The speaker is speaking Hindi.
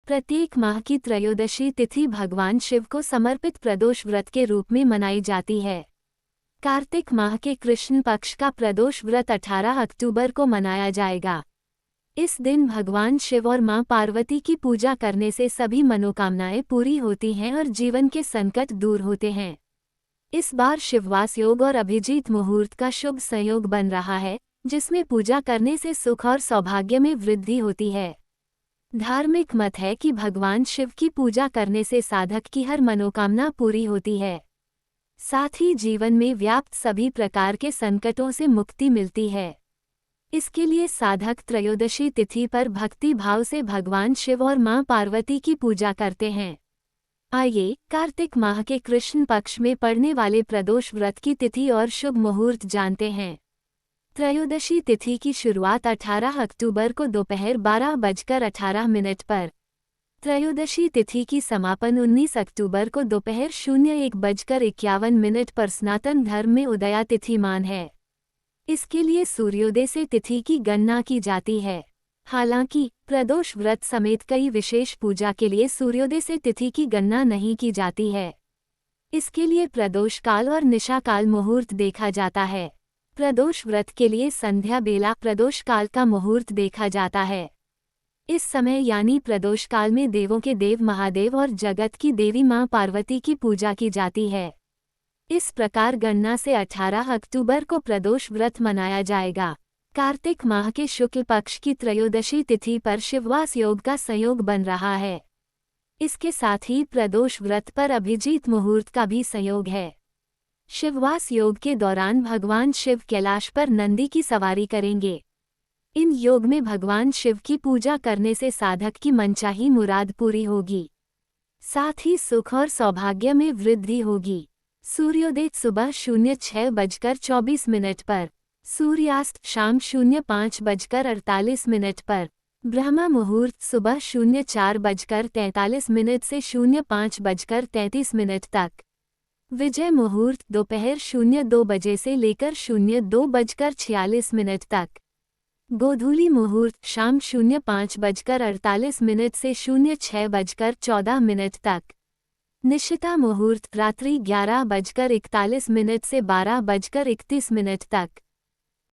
प्रत्येक माह की त्रयोदशी तिथि भगवान शिव को समर्पित प्रदोष व्रत के रूप में मनाई जाती है। कार्तिक माह के कृष्ण पक्ष का प्रदोष व्रत 18 अक्टूबर को मनाया जाएगा। इस दिन भगवान शिव और मां पार्वती की पूजा करने से सभी मनोकामनाएं पूरी होती हैं और जीवन के संकट दूर होते हैं। इस बार शिववास योग और अभिजीत मुहूर्त का शुभ संयोग बन रहा है, जिसमें पूजा करने से सुख और सौभाग्य में वृद्धि होती है। धार्मिक मत है कि भगवान शिव की पूजा करने से साधक की हर मनोकामना पूरी होती है। साथ ही जीवन में व्याप्त सभी प्रकार के संकटों से मुक्ति मिलती है। इसके लिए साधक त्रयोदशी तिथि पर भक्ति भाव से भगवान शिव और मां पार्वती की पूजा करते हैं। आइए कार्तिक माह के कृष्ण पक्ष में पड़ने वाले प्रदोष व्रत की तिथि और शुभ मुहूर्त जानते हैं। त्रयोदशी तिथि की शुरुआत 18 अक्टूबर को दोपहर 12:18 पर। त्रयोदशी तिथि की समापन 19 अक्टूबर को दोपहर 01:51 पर सनातन धर्म में उदया तिथिमान है। इसके लिए सूर्योदय से तिथि की गणना की जाती है। हालांकि प्रदोष व्रत समेत कई विशेष पूजा के लिए सूर्योदय से तिथि की गणना नहीं की जाती है। इसके लिए प्रदोष काल और निशा काल मुहूर्त देखा जाता है। प्रदोष व्रत के लिए संध्या बेला प्रदोष काल का मुहूर्त देखा जाता है। इस समय यानी प्रदोष काल में देवों के देव महादेव और जगत की देवी मां पार्वती की पूजा की जाती है। इस प्रकार गणना से 18 अक्टूबर को प्रदोष व्रत मनाया जाएगा। कार्तिक माह के शुक्ल पक्ष की त्रयोदशी तिथि पर शिववास योग का संयोग बन रहा है। इसके साथ ही प्रदोष व्रत पर अभिजीत मुहूर्त का भी संयोग है। शिववास योग के दौरान भगवान शिव कैलाश पर नंदी की सवारी करेंगे। इन योग में भगवान शिव की पूजा करने से साधक की मनचाही मुराद पूरी होगी। साथ ही सुख और सौभाग्य में वृद्धि होगी। सूर्योदय सुबह 06:24 पर, सूर्यास्त शाम 05:48 पर, ब्रह्म मुहूर्त सुबह 04:43 से 05:33 तक, विजय मुहूर्त दोपहर 02 बजे से लेकर 02:46 तक, गोधूली मुहूर्त शाम 05:48 से 06:14 तक, निशिता मुहूर्त रात्रि 11:41 से 12:31 तक।